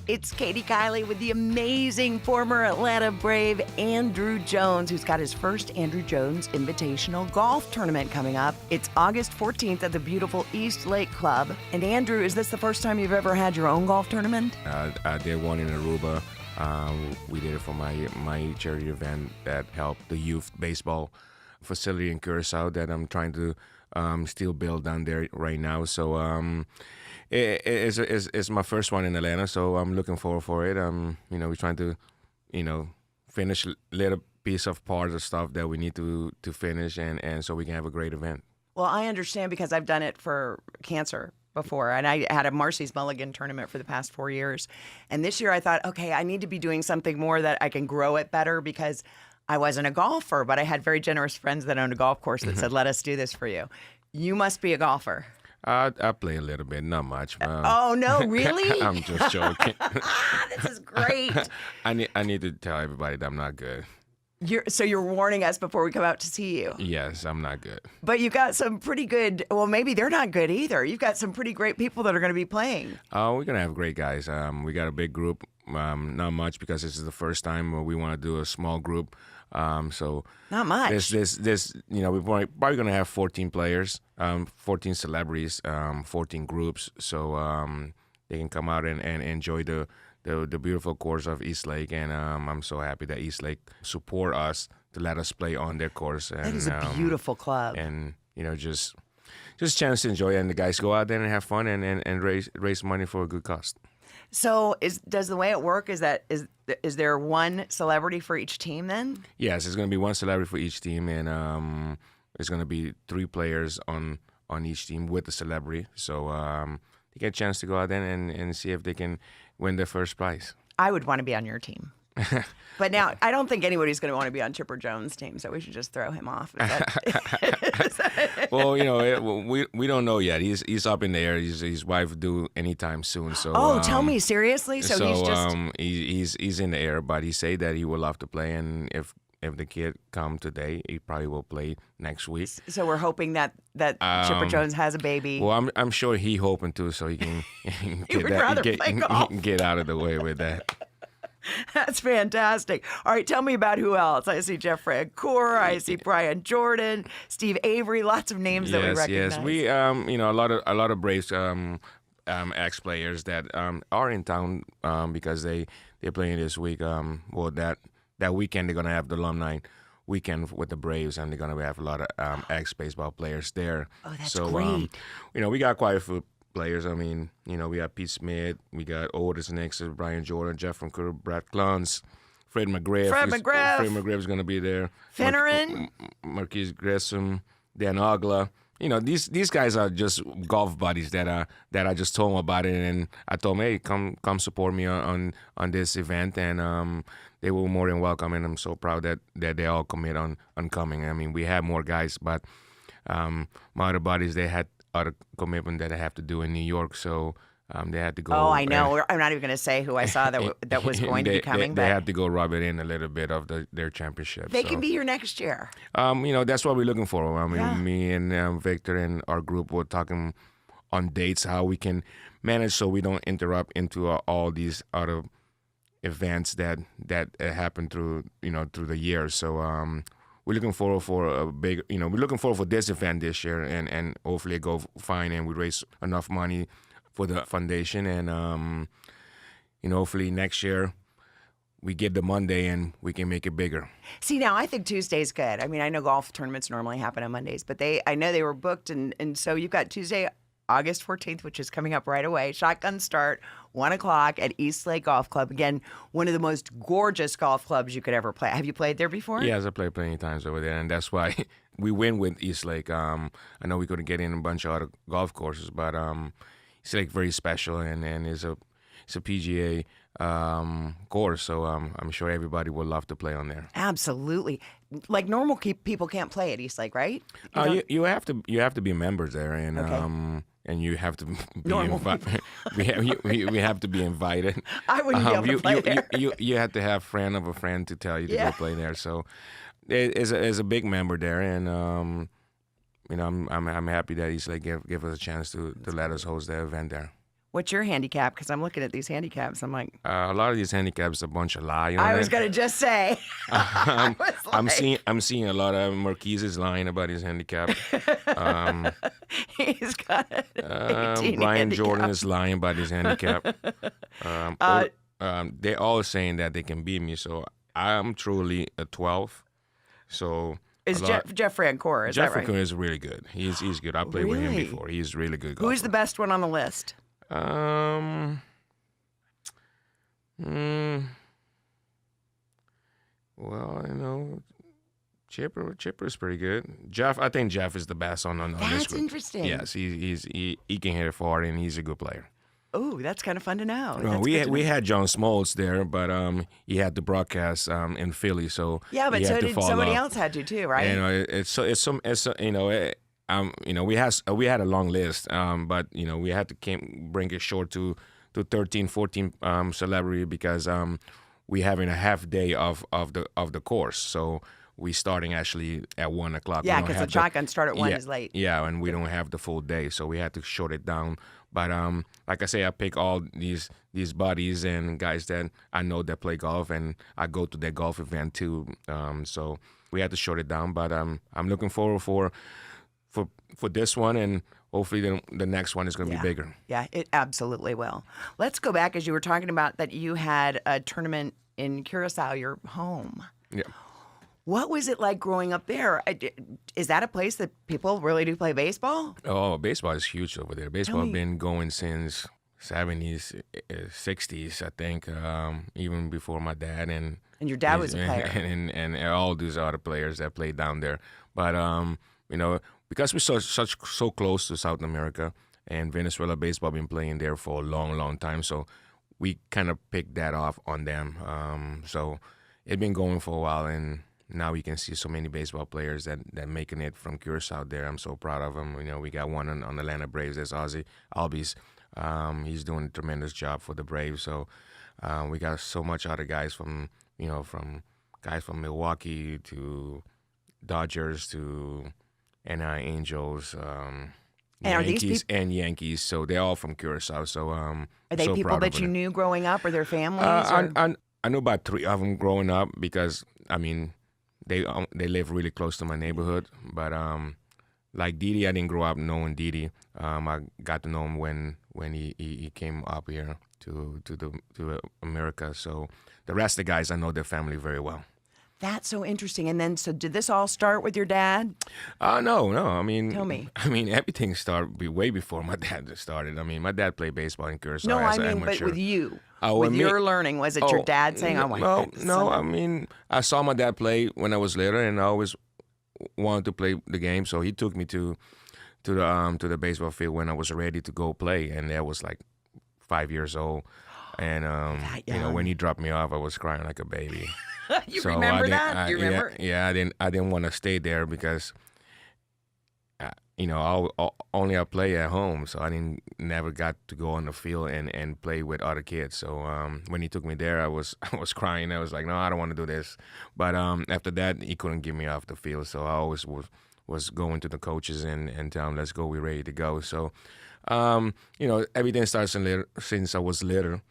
It's Kaedy Kiley with the amazing former Atlanta Brave Andruw Jones, who's got his first Andruw Jones Invitational golf tournament coming up. It's August 14th at the beautiful East Lake Club. And Andruw, is this the first time you've ever had your own golf tournament? I did one in Aruba. We did it for my charity event that helped the youth baseball facility in Curacao that I'm trying to still build down there right now. So it's my first one in Atlanta, so I'm looking forward for it. We're trying to, finish little piece of parts of stuff that we need to finish, and so we can have a great event. Well, I understand because I've done it for cancer before, and I had a Marcy's Mulligan tournament for the past 4 years. And this year I thought, okay, I need to be doing something more that I can grow it better because I wasn't a golfer, but I had very generous friends that owned a golf course that said, let us do this for you. You must be a golfer. I play a little bit, not much. Oh, no, really? I'm just joking. This is great. I need to tell everybody that I'm not good. So you're warning us before we come out to see you. Yes, I'm not good. But you've got some pretty good, well, maybe they're not good either. You've got some pretty great people that are going to be playing. We're going to have great guys. We got a big group, not much because this is the first time where we want to do a small group. So not much. This we're probably going to have 14 players, 14 celebrities, 14 groups. So they can come out and enjoy the beautiful course of East Lake, and I'm so happy that East Lake support us to let us play on their course. And, that is a beautiful club. And just a chance to enjoy it, and the guys go out there and have fun and raise money for a good cause. So does the way it work is there one celebrity for each team then? Yes, there's going to be one celebrity for each team, and there's going to be 3 players on each team with the celebrity. So they get a chance to go out there and see if they can win their first prize. I would want to be on your team. But now, I don't think anybody's going to want to be on Chipper Jones' team, so we should just throw him off. Well, we don't know yet. He's up in the air. His wife due anytime soon. So tell me, seriously? So he's just he's in the air, but he said that he would love to play, and if the kid come today, he probably will play next week. So we're hoping that Chipper Jones has a baby. Well, I'm sure he hoping to, so he can get out of the way with that. That's fantastic. All right, tell me about who else. I see Jeff Francoeur, I see Brian Jordan, Steve Avery, lots of names that we recognize. Yes, we a lot of Braves ex players that are in town because they're playing this week. That weekend they're gonna have the alumni weekend with the Braves, and they're gonna have a lot of ex baseball players there. Oh, that's great. We got quite a few players. I mean, we got Pete Smith, we got Otis Nixon, Brian Jordan, Jeff Francoeur, Brad Cluns, Fred McGriff. Fred McGriff is going to be there. Finneran. Marquise Grissom, Dan Ogla. These guys are just golf buddies that I just told them about it, and I told them, hey, come support me on this event, and they were more than welcome, and I'm so proud that they all commit on coming. I mean, we have more guys, but my other buddies, they had other commitment that I have to do in New York, so they had to go. Oh, I know. I'm not even going to say who I saw that was going to be coming. They had to go rub it in a little bit of their championship. They can be here next year. That's what we're looking for. I mean, me and Victor and our group were talking on dates how we can manage so we don't interrupt into all these other events that happen through the years. So we're looking forward for a big, we're looking forward for this event this year, and hopefully it go fine and we raise enough money for the foundation, and hopefully next year we get the Monday and we can make it bigger. See, now I think Tuesday's good. I mean, I know golf tournaments normally happen on Mondays, but I know they were booked, and so you've got Tuesday, August 14th, which is coming up right away. Shotgun start, 1 o'clock at East Lake Golf Club. Again, one of the most gorgeous golf clubs you could ever play. Have you played there before? Yes, I played plenty of times over there, and that's why we win with East Lake. I know we couldn't get in a bunch of other golf courses, but East Lake very special, and it's a PGA course, so I'm sure everybody would love to play on there. Absolutely. Like normal people can't play at East Lake, right? You have to be members there, and okay. And you have to be invited. we have to be invited. I wouldn't be able to play there. You have to have friend of a friend to tell you to go play there. So there's a big member there, and I'm happy that East Lake give us a chance to let us host the event there. What's your handicap? Because I'm looking at these handicaps. I'm like, A lot of these handicaps, a bunch of lie on I it. was gonna just say. I was I'm seeing a lot of Marquise is lying about his handicap. He's got an 18 Brian handicap. Jordan is lying about his handicap. They're all saying that they can beat me, so I'm truly a 12. So Is Jeff Francoeur, is Jeff that right? Francoeur is really good. He's good. I played with him Really? before. He's really good golfer. Who's the best one on the list? Well, Chipper's pretty good. Jeff, I think Jeff is the best on this That's group. interesting. Yes, he can hit it far, and he's a good player. Oh, that's kind of fun to know. Well, That's we good to we know. had John Smoltz there, but he had the broadcast in Philly, so Yeah, but he so had to did fall somebody off. else had to too, right? We had a long list, but we had to bring it short to 13, 14 celebrity because we having a half day of the course, so we starting actually at 1 o'clock. Yeah, We don't because have the shotgun start at 1 yeah, is late. Yeah, and we don't have the full day, so we had to short it down. But like I say, I pick all these buddies and guys that I know that play golf, and I go to their golf event too. So we had to short it down. But I'm looking forward for this one, and hopefully the next one is going to be bigger. Yeah, it absolutely will. Let's go back as you were talking about that you had a tournament in Curacao, your home. Yeah. What was it like growing up there? Is that a place that people really do play baseball? Oh, baseball is huge over there. Baseball been going since 70s, 60s, I think, even before my dad and your dad was a player. and all these other players that played down there. But because we're so close to South America, and Venezuela baseball been playing there for a long, long time, so we kind of picked that off on them. So it's been going for a while, and now we can see so many baseball players that making it from Curacao there. I'm so proud of them. We got one on the Atlanta Braves. That's Ozzy Albies. He's doing a tremendous job for the Braves. So we got so much other guys from guys from Milwaukee to Dodgers to NI Angels, And are these Yankees. So they're all from Curacao. So Are they so people proud that of you them. knew growing up, or their families? or? I knew about 3 of them growing up because they live really close to my neighborhood. But like Didi, I didn't grow up knowing Didi. I got to know him when he came up here to America. So the rest of the guys, I know their family very well. That's so interesting. And then, so did this all start with your dad? No. Tell me. Everything started way before my dad started. My dad played baseball in Curacao No, as I an mean, but amateur. with you. Oh, with with me? your learning, was it your dad saying, "I want No. I saw my dad play when I was little, and I always wanted to play the game. So he took me to the baseball field when I was ready to go play, and I was like 5 years old. And when he dropped me off, I was crying like a baby. You So remember that? You remember? Yeah, I didn't want to stay there because only I play at home, so I never got to go on the field and play with other kids. So when he took me there, I was crying. I was like, no, I don't want to do this. But after that, he couldn't get me off the field, so I always was going to the coaches and tell them, let's go, we're ready to go. So everything starts since I was little.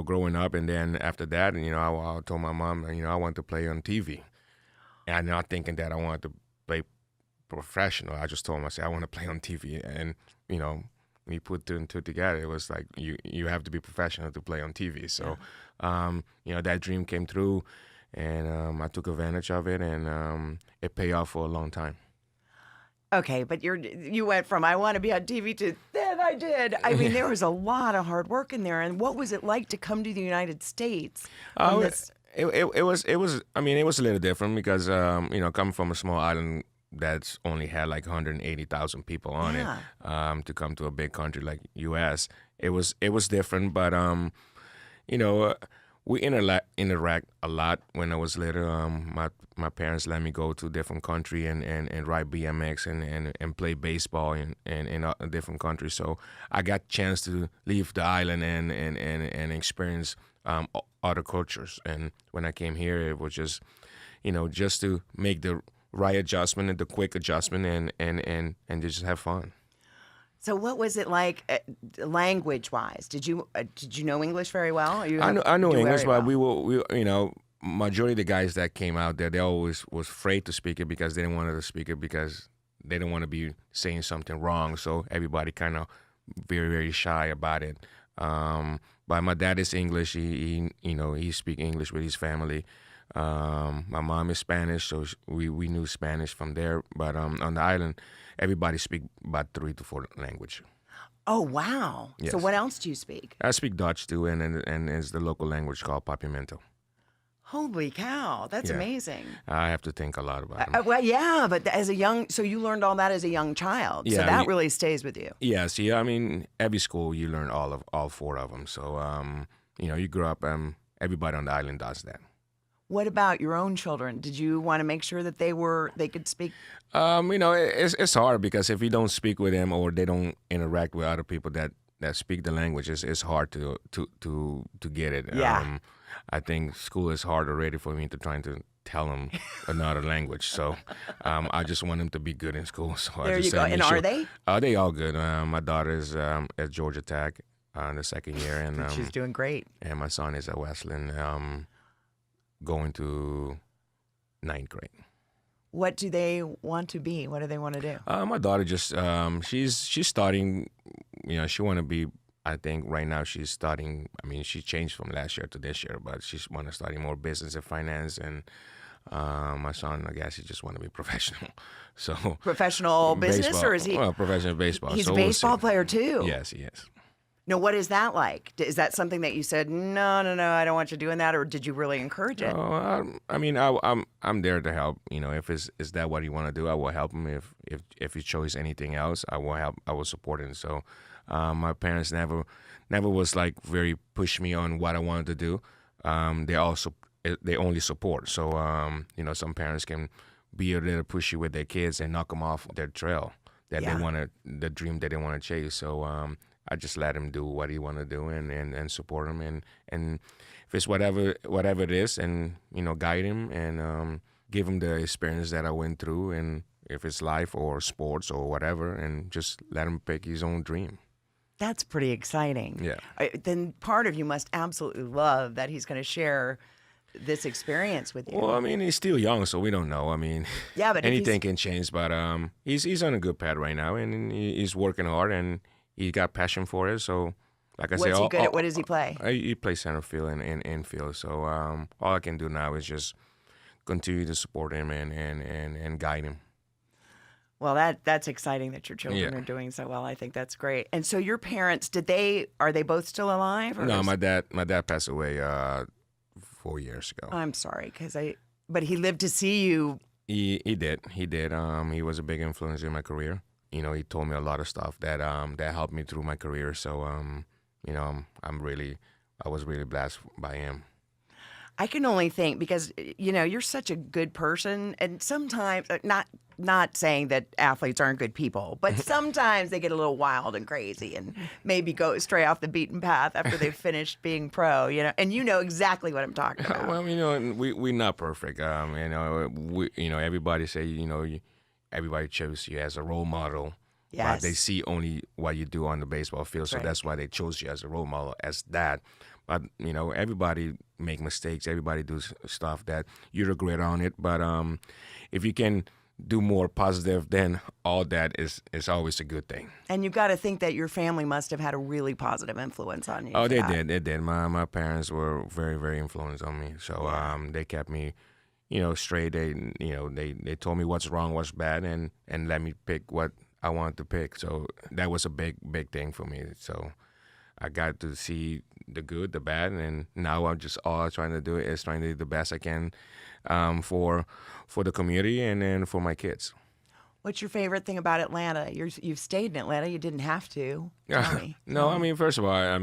Growing up, and then after that, I told my mom, I want to play on TV, and I'm not thinking that I wanted to play professional. I just told him, I said, I want to play on TV, and we put two and two together. It was like you have to be professional to play on TV. So, that dream came true, and I took advantage of it, and it paid off for a long time. Okay, but you went from I want to be on TV to then I did. I mean, there was a lot of hard work in there. And what was it like to come to the United States? It was a little different because coming from a small island that's only had like 180,000 people on it, to come to a big country like U.S. It was different, but we interact a lot when I was little. My parents let me go to different country and ride BMX and play baseball in a different countries. So I got chance to leave the island and experience other cultures. And when I came here, it was just just to make the right adjustment and the quick adjustment and just have fun. So what was it like, language-wise? Did you know English very well? I know Do English, very but well. we majority of the guys that came out there, they always was afraid to speak it because they didn't want to speak it because they didn't want to be saying something wrong. So everybody kind of very very shy about it. But my dad is English. He speak English with his family. My mom is Spanish, so we knew Spanish from there. But on the island, everybody speak about 3 to 4 language. Oh, wow. So Yes. what else do you speak? I speak Dutch too, and it's the local language called Papiamento. Holy cow, that's Yeah. amazing. I have to think a lot about it. Well, yeah, but so you learned all that as a young child. So Yeah, that really stays with you. Yeah, see, I mean, every school you learn all 4 of them. So, you grow up. Everybody on the island does that. What about your own children? Did you want to make sure that they could speak? It's hard because if you don't speak with them or they don't interact with other people that speak the language, it's hard to get it. Yeah. I think school is hard already for me to trying to tell them another language. So, I just want them to be good in school. So There I just you go. say, And are they? They all good. My daughter is at Georgia Tech in the second year, and She's doing great. and my son is at Wesleyan, going to 9th grade. What do they want to be? What do they want to do? My daughter just she's starting. She want to be. I think right now she's starting. I mean, she changed from last year to this year, but she's want to study more business and finance. And my son, I guess, he just want to be professional. So Professional business, baseball, or is he? Well, professional baseball. He's so a we'll baseball see. player too. Yes, he is. Now, what is that like? Is that something that you said, no, I don't want you doing that, or did you really encourage it? I mean, I'm there to help. If is that what you want to do, I will help him. If he chose anything else, I will help. I will support him. So, my parents never was like very push me on what I wanted to do. They only support. So, some parents can be a little pushy with their kids and knock them off their trail that Yeah. they want the dream that they want to chase. So, I just let him do what he want to do and support him and if it's whatever it is and guide him and give him the experience that I went through, and if it's life or sports or whatever, and just let him pick his own dream. That's pretty exciting. Yeah. Then part of you must absolutely love that he's going to share this experience with you. Well, I mean, he's still young, so we don't know. I mean, Yeah, but if anything can change. But he's on a good path right now, and he's working hard, and he got passion for it. So, like I What's say, he good at? What does he play? He plays center field and infield. So all I can do now is just continue to support him and guide him. Well, that's exciting that your children are doing so well. I think that's great. And so your parents, are they both still alive? Or No, my dad passed away 4 years ago. I'm sorry, but he lived to see you. He did. He was a big influence in my career. He told me a lot of stuff that helped me through my career. So I was really blessed by him. I can only think because you're such a good person, and sometimes not saying that athletes aren't good people, but sometimes they get a little wild and crazy and maybe go stray off the beaten path after they've finished being pro. And you know exactly what I'm talking about. Well, we're not perfect. Everybody say everybody chose you as a role model. Yes. But they see only what you do on the baseball field, so Right. that's why they chose you as a role model as that. But everybody make mistakes. Everybody does stuff that you regret on it. But if you can do more positive, then all that is always a good thing. And you've got to think that your family must have had a really positive influence on you. Oh, for they that. did. They did. My parents were very, very influenced on me. So they kept me, straight. They told me what's wrong, what's bad, and let me pick what I wanted to pick. So that was a big, big thing for me. So I got to see the good, the bad, and now I'm just all trying to do is trying to do the best I can for the community and then for my kids. What's your favorite thing about Atlanta? You've stayed in Atlanta. You didn't have to. Tell me. No, I mean, first of all, I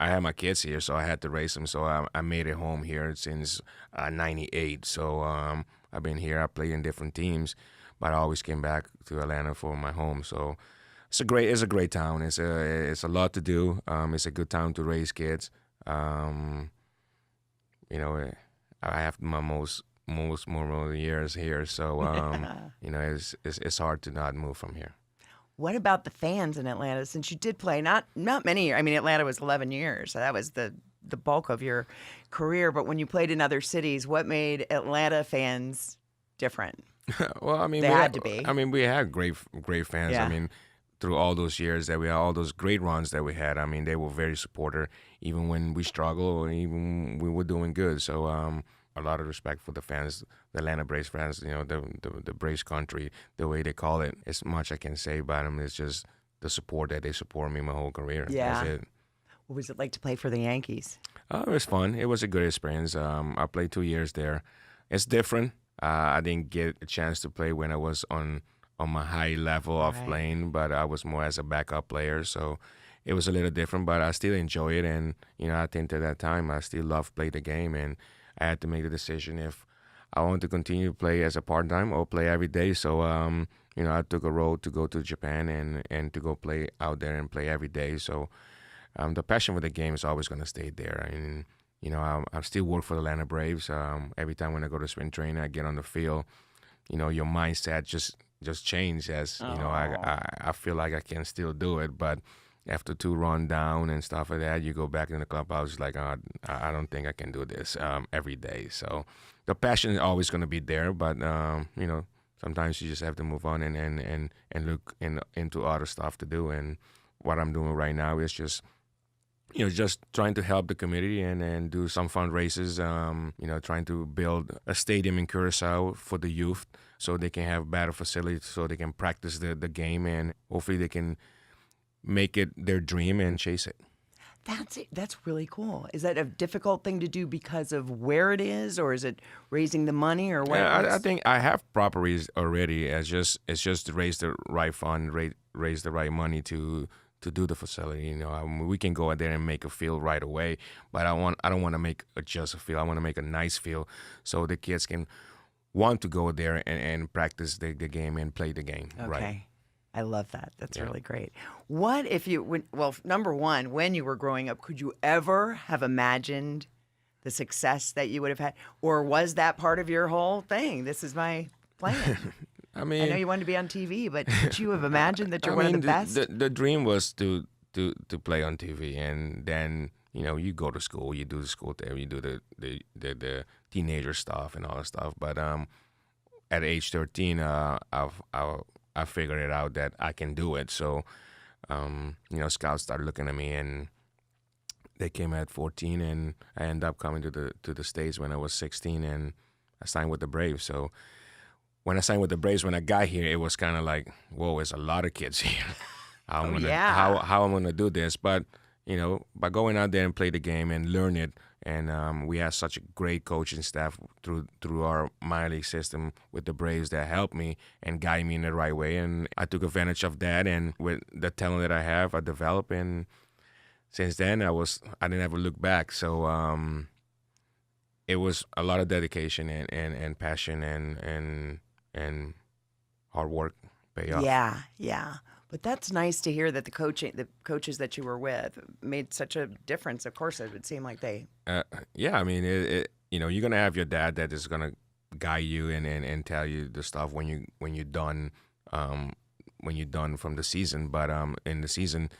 had my kids here, so I had to raise them. So I made it home here since '98. So I've been here. I played in different teams, but I always came back to Atlanta for my home. So it's a great town. It's a lot to do. It's a good town to raise kids. I have my most memorable years here. So it's hard to not move from here. What about the fans in Atlanta? Since you did play not many. I mean, Atlanta was 11 years, so that was the bulk of your career. But when you played in other cities, what made Atlanta fans different? Well, I mean, They had to be. I mean, we had great fans. Yeah. I mean, through all those years that we had, all those great runs that we had. I mean, they were very supportive, even when we struggled, or even we were doing good. So, a lot of respect for the fans, the Atlanta Braves fans. You know, the Braves country, the way they call it. As much I can say about them. It's just the support that they support me my whole career. Yeah. That's it. What was it like to play for the Yankees? It was fun. It was a good experience. I played 2 years there. It's different. I didn't get a chance to play when I was on my high level of Right. playing, but I was more as a backup player. So it was a little different, but I still enjoy it. And, you know, I think at that time I still love play the game. And I had to make the decision if I want to continue to play as a part-time or play every day. So, you know, I took a road to go to Japan and to go play out there and play every day. So the passion for the game is always going to stay there. And, you know, I still work for the Atlanta Braves. Every time when I go to spring training, I get on the field, you know, your mindset just changed as, you know, I feel like I can still do it. But after 2 run down and stuff like that, you go back in the clubhouse like, oh, I don't think I can do this every day. So the passion is always going to be there. But, you know, sometimes you just have to move on and look into other stuff to do. And what I'm doing right now is just, you know, just trying to help the community and do some fundraisers, you know, trying to build a stadium in Curacao for the youth so they can have better facilities so they can practice the game and hopefully they can make it their dream and chase it. That's it. That's really cool. Is that a difficult thing to do because of where it is, or is it raising the money, or what? Yeah, I think I have properties already. It's just to raise the right fund, raise the right money to do the facility. You know, we can go out there and make a field right away, but I don't want to make just a field. I want to make a nice field so the kids can want to go there and practice the game and play the game. Okay. Right. I love that. That's really great. What if you, well, number one, when you were growing up, could you ever have imagined the success that you would have had? Or was that part of your whole thing? This is my plan. I mean, I know you wanted to be on TV, but could you have imagined that you're one of the best? The dream was to play on TV, and then, you know, you go to school, you do the school thing, you do the teenager stuff and all that stuff. But at age 13, I figured it out that I can do it. So, you know, scouts started looking at me, and they came at 14, and I ended up coming to the States when I was 16, and I signed with the Braves. So when I signed with the Braves, when I got here, it was kind of like, whoa, there's a lot of kids here. How I'm gonna do this? But, you know, by going out there and play the game and learn it, and we had such a great coaching staff through our minor league system with the Braves that helped me and guide me in the right way, and I took advantage of that. And with the talent that I have, I developed, and since then I didn't ever look back. So it was a lot of dedication and passion and hard work pay off. Yeah. But that's nice to hear that the coaches that you were with made such a difference. Of course, it would seem like they. Yeah, I mean, you know, you're gonna have your dad that is gonna guide you and tell you the stuff when you're done from the season. But in the season,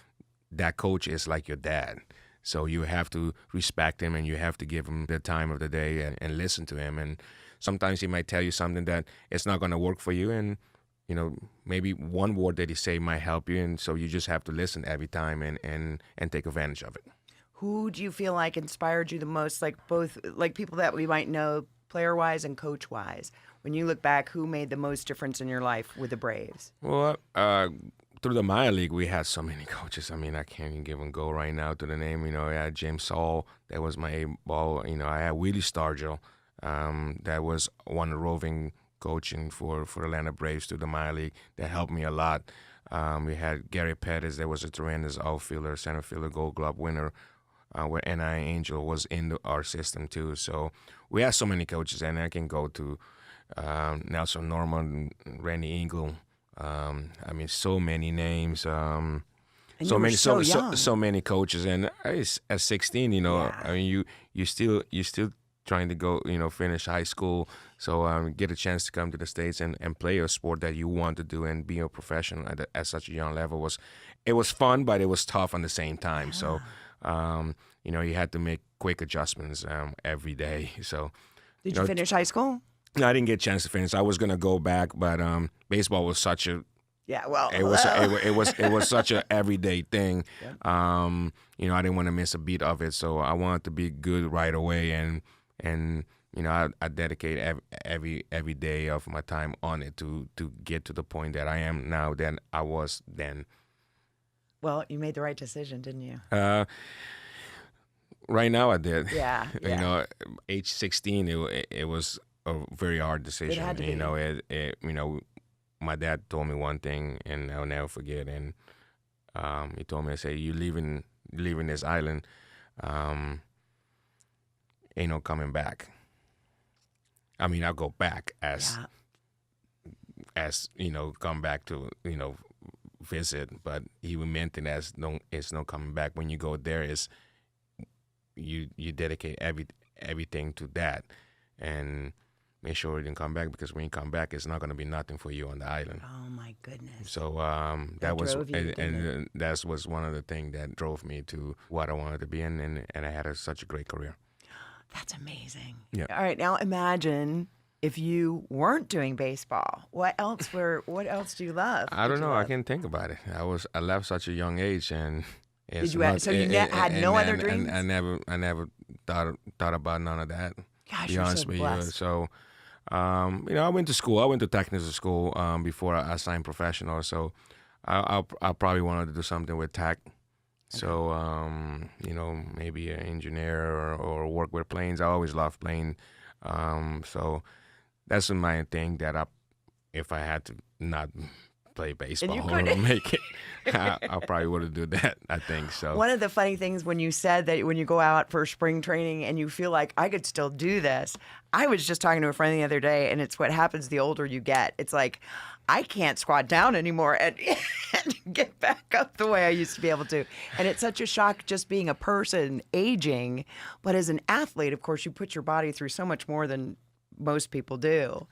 that coach is like your dad, so you have to respect him and you have to give him the time of the day and listen to him. And sometimes he might tell you something that it's not gonna work for you, and you know, maybe one word that he say might help you, and so you just have to listen every time and take advantage of it. Who do you feel like inspired you the most? Like both, like people that we might know player-wise and coach-wise. When you look back, who made the most difference in your life with the Braves? Well, through the minor league, we had so many coaches. I mean, I can't even give them go right now to the name. You know, I had James Saul, that was my A-ball. You know, I had Willie Stargell, that was one roving coaching for the Atlanta Braves to the minor league that helped me a lot. We had Gary Pettis, that was a tremendous outfielder, center fielder, Gold Glove winner, where N.I. Angel was in our system too. So we had so many coaches, and I can go to Nelson Norman, Randy Engel. I mean, so many names. So many coaches, and at 16, you know, Yeah. I mean, you still trying to go, finish high school. So get a chance to come to the States and play a sport that you want to do and be a professional at such a young level was fun, but it was tough on the same time. So, you had to make quick adjustments every day. So, Did you finish high school? No, I didn't get a chance to finish. I was gonna go back, but baseball was such a it was such a everyday thing. Yeah. I didn't want to miss a beat of it, so I wanted to be good right away, and I dedicate every day of my time on it to get to the point that I am now than I was then. Well, you made the right decision, didn't you? Right now, I did. Yeah. Age 16, it was a very hard decision. It had to be. My dad told me one thing, and I'll never forget. And he told me, "I say, you leaving this island, ain't no coming back." I mean, I'll go back as come back to visit, but he meant it as it's no coming back. When you go there, is you dedicate everything to that, and make sure you didn't come back, because when you come back, it's not going to be nothing for you on the island. Oh my goodness! So that was, and that was one of the things that drove me to what I wanted to be in, and I had such a great career. That's amazing. Yeah. All right, now imagine if you weren't doing baseball. What else do you love? I don't know. I can't think about it. I left such a young age, and did you? Had no other dreams? I never thought about none of that. Gosh, you're so blessed. So, I went to school. I went to technical school before I signed professional. So, I probably wanted to do something with tech. Okay. So, maybe an engineer or work with planes. I always loved planes. So, that's my thing that if I had to not play baseball or make it, I probably would have done that, I think. So one of the funny things when you said that when you go out for spring training and you feel like I could still do this, I was just talking to a friend the other day, and it's what happens the older you get. It's like I can't squat down anymore and get back up the way I used to be able to. And it's such a shock just being a person aging. But as an athlete, of course, you put your body through so much more than most people do.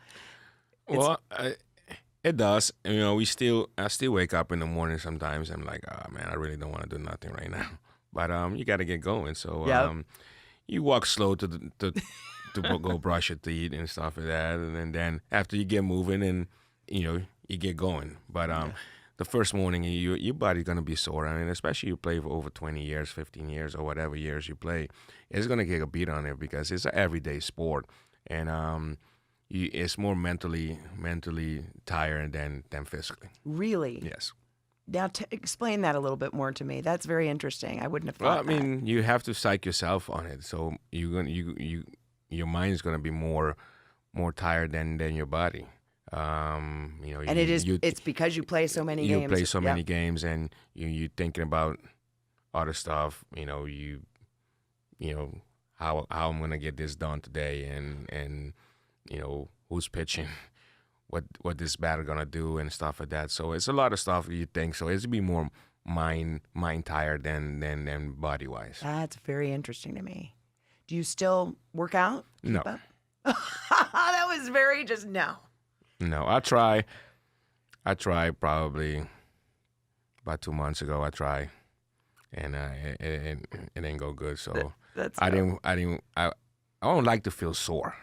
It does. I still wake up in the morning sometimes. I'm like, oh man, I really don't want to do nothing right now. But you got to get going. So you walk slow to go brush your teeth and stuff like that, and then after you get moving and you get going. But the first morning, your body's gonna be sore. I mean, especially you play for over 20 years, 15 years, or whatever years you play, it's gonna get a beat on it because it's an everyday sport, and it's more mentally tired than physically. Really? Yes. Now, explain that a little bit more to me. That's very interesting. I wouldn't have thought. Well, I mean, you have to psych yourself on it, so your mind is gonna be more tired than your body. And it's because you play so many games. You play so many games, and you thinking about other stuff. How I'm gonna get this done today, and who's pitching, what this batter gonna do, and stuff like that. So it's a lot of stuff you think. So it's be more mind tired than body wise. That's very interesting to me. Do you still work out? No. That was very just no. No, I try probably about 2 months ago. I tried, and it didn't go good. So I don't like to feel sore.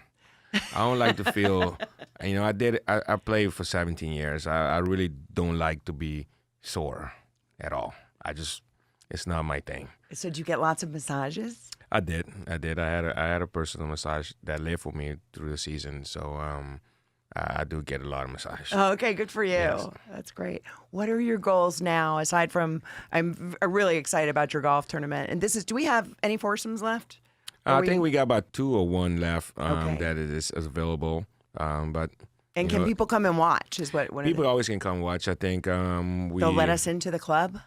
I don't like to feel, I played for 17 years. I really don't like to be sore at all. It's not my thing. So did you get lots of massages? I did. I had a personal massage that lived with me through the season. So I do get a lot of massage. Oh, okay, good for you. Yes. That's great. What are your goals now, aside from, I'm really excited about your golf tournament. And do we have any foursomes left? I think we got about 2 or 1 left that is available. But can people come and watch? People always can come watch. I think they'll let us into the club.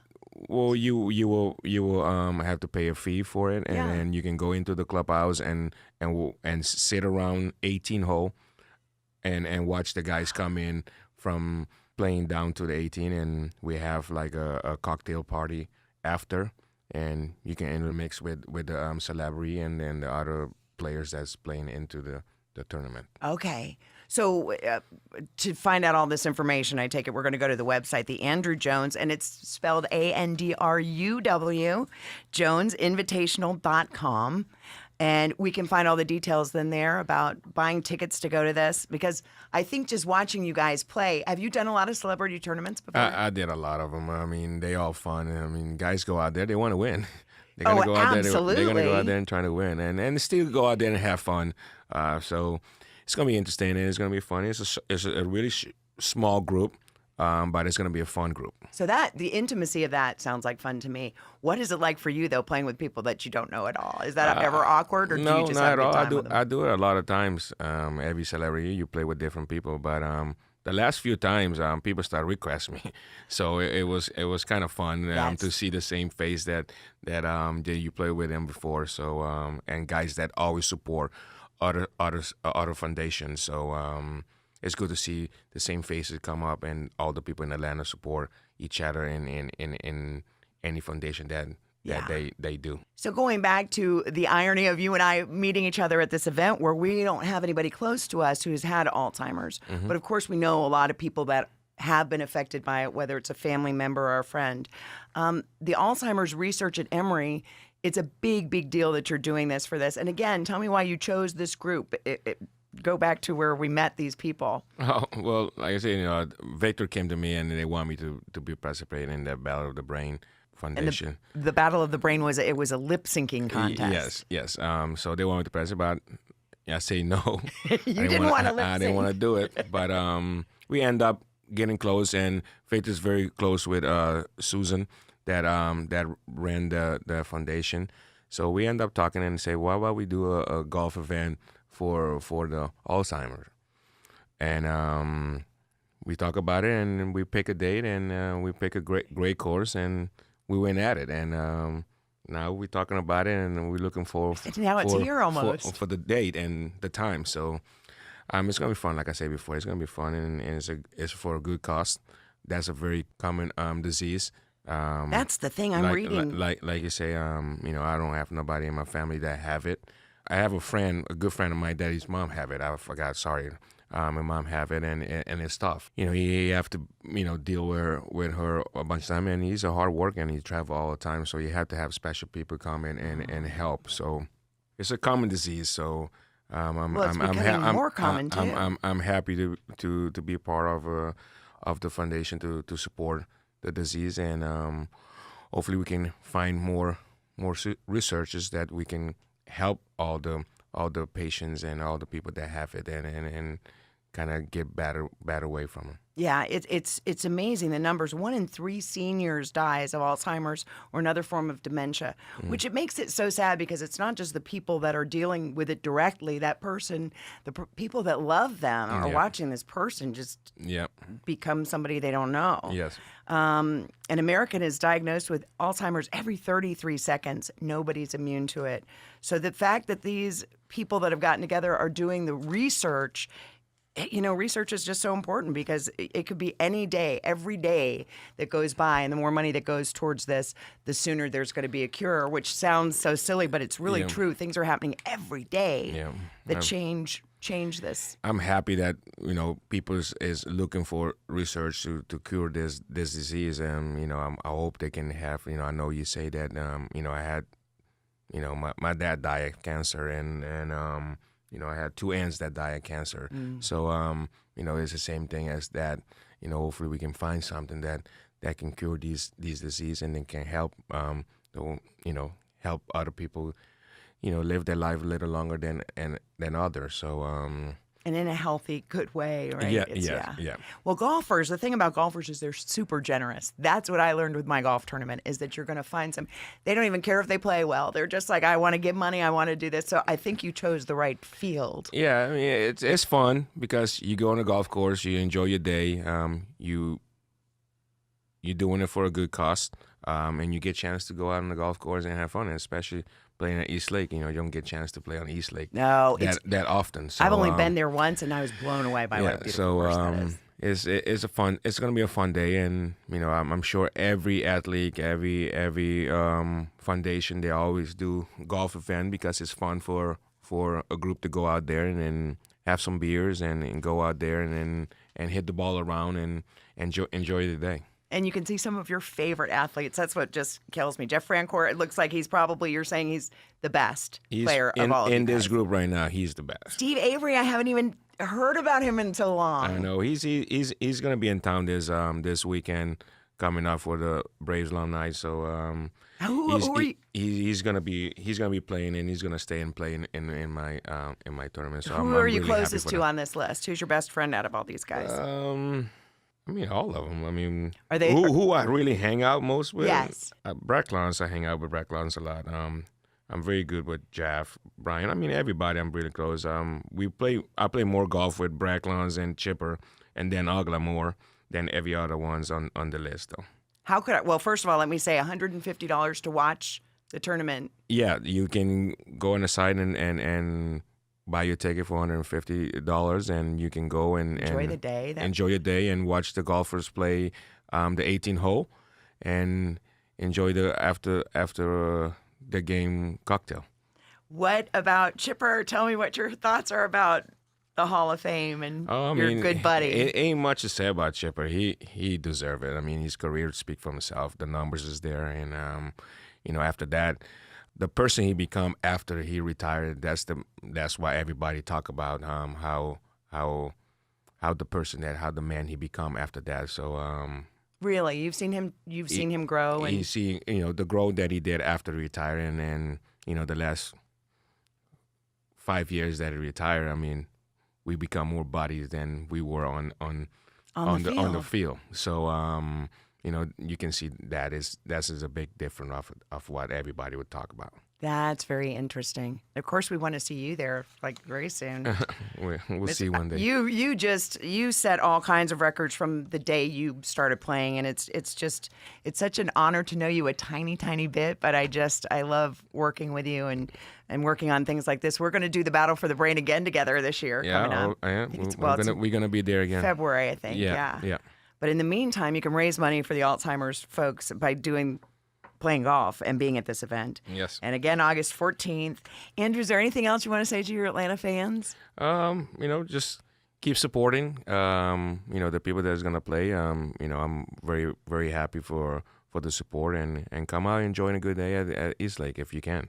Well, you will have to pay a fee for it, and then you can go into the clubhouse and sit around 18 hole. And watch the guys come in from playing down to the 18, and we have like a cocktail party after, and you can intermix with the celebrity and then the other players that's playing into the tournament. Okay. So to find out all this information, I take it we're going to go to the website, the Andruw Jones, and it's spelled Andruw, Jones, invitational.com. And we can find all the details then there about buying tickets to go to this. Because I think just watching you guys play, have you done a lot of celebrity tournaments before? I did a lot of them. I mean, they all fun. I mean, guys go out there, they want to win. They're Oh, gonna go out absolutely. there. They're gonna go out there and try to win, and still go out there and have fun. So it's gonna be interesting and it's gonna be fun. It's a really small group, but it's gonna be a fun group. So the intimacy of that sounds like fun to me. What is it like for you though, playing with people that you don't know at all? Is that ever awkward, or do No, you just not have at a good all. time with them? I do it a lot of times. Every celebrity you play with different people, but the last few times people start requesting me, so it was kind of fun to see the same face that you played with them before. So and guys that always support other foundations. So it's good to see the same faces come up and all the people in Atlanta support each other in any foundation that they do. So going back to the irony of you and I meeting each other at this event where we don't have anybody close to us who's had Alzheimer's, but of course we know a lot of people that have been affected by it, whether it's a family member or a friend. The Alzheimer's research at Emory, it's a big deal that you're doing this for this. And again, tell me why you chose this group. Go back to where we met these people. Oh, well, like I said, Victor came to me and they want me to be participating in the Battle of the Brain Foundation. And the Battle of the Brain was a lip syncing contest. Yes. So they want me to participate. I say no. You didn't want to lip sync. I didn't want to do it, but we end up getting close, and Victor's very close with Susan that ran the foundation. So we end up talking and say, why about we do a golf event for the Alzheimer? And we talk about it, and we pick a date, and we pick a great course, and we went at it. And now we're talking about it, and we're looking for now it's here almost for the date and the time. So it's gonna be fun. Like I said before, it's gonna be fun, and it's for a good cause. That's a very common disease. That's the thing I'm reading. Like you say, I don't have nobody in my family that have it. I have a good friend of mine that his mom have it. I forgot, sorry. My mom have it, and it's tough. He have to, deal with her a bunch of time, and he's a hard worker, and he travel all the time, so you have to have special people come in and help. So it's a common disease. So it's becoming more common too. I'm happy to be a part of the foundation to support the disease, and hopefully we can find more researchers that we can help all the patients and all the people that have it, and kind of get better away from it. Yeah, it's amazing the numbers. 1 in 3 seniors dies of Alzheimer's or another form of dementia, which it makes it so sad because it's not just the people that are dealing with it directly. That person, the people that love them are watching this person just become somebody they don't know. Yes. An American is diagnosed with Alzheimer's every 33 seconds. Nobody's immune to it. So the fact that these people that have gotten together are doing the research, research is just so important because it could be any day, every day that goes by, and the more money that goes towards this, the sooner there's going to be a cure, which sounds so silly, but it's really true. Things are happening every day that change this. I'm happy that, people is looking for research to cure this disease, and, I hope they can have, I know you say that, I had, my dad died of cancer, and I had 2 aunts that died of cancer. So, it's the same thing as that. Hopefully we can find something that can cure these diseases, and then can help, help other people, live their life a little longer than others. So, and in a healthy, good way, right? Yeah. Well, golfers, the thing about golfers is they're super generous. That's what I learned with my golf tournament, is that you're going to find they don't even care if they play well. They're just like, I want to give money, I want to do this. So I think you chose the right field. Yeah, I mean, it's fun because you go on a golf course, you enjoy your day, you're doing it for a good cause, and you get a chance to go out on the golf course and have fun, and especially playing at East Lake. You don't get a chance to play on East Lake that often. So, I've only been there once, and I was blown away by what a beautiful course that is. It's going to be a fun day, and I'm sure every athlete, every foundation, they always do golf event because it's fun for for a group to go out there and then have some beers and go out there and hit the ball around and enjoy the day. And you can see some of your favorite athletes. That's what just kills me. Jeff Francoeur, it looks like you're saying he's the best player of all of you in this guys. group right now. He's the best. Steve Avery, I haven't even heard about him in so long. I know he's going to be in town this weekend coming up for the Braves alumni. So he's going to be playing and he's going to stay and play in my tournament. So who are you really closest to that. on this list? Who's your best friend out of all these guys? I mean, all of them. I mean, Are they who I really hang out most with? Yes. Brett Lawrence, I hang out with Brett Lawrence a lot. I'm very good with Jeff, Brian. I mean, everybody I'm really close. I play more golf with Brett Lawrence and Chipper and then Agla more than every other ones on the list, though. How could I? Well, first of all, let me say $150 to watch the tournament. Yeah, you can go on the site and buy your ticket for $150, and you can go and Enjoy the day. Enjoy your day and watch the golfers play the 18th hole, and enjoy the after the game cocktail. What about Chipper? Tell me what your thoughts are about the Hall of Fame and your good buddy. It ain't much to say about Chipper. He deserves it. I mean, his career speaks for himself. The numbers is there, and after that, the person he become after he retired, that's why everybody talk about how the man he become after that. So really, you've seen him grow, and you see the growth that he did after retiring, and the last 5 years that he retired. I mean, we become more bodies than we were on the field. So you can see that is a big difference of what everybody would talk about. That's very interesting. Of course, we want to see you there like very soon. We'll see one day. You set all kinds of records from the day you started playing, and it's such an honor to know you a tiny bit. But I love working with you and working on things like this. We're going to do the Battle for the Brain again together this year. Coming up. We're gonna be there again. February, I think. Yeah. But in the meantime, you can raise money for the Alzheimer's folks by playing golf and being at this event. Yes. And again, August 14th. Andrew, is there anything else you want to say to your Atlanta fans? Just keep supporting, the people that's going to play. I'm very, very happy for the support and come out and enjoy a good day at East Lake if you can.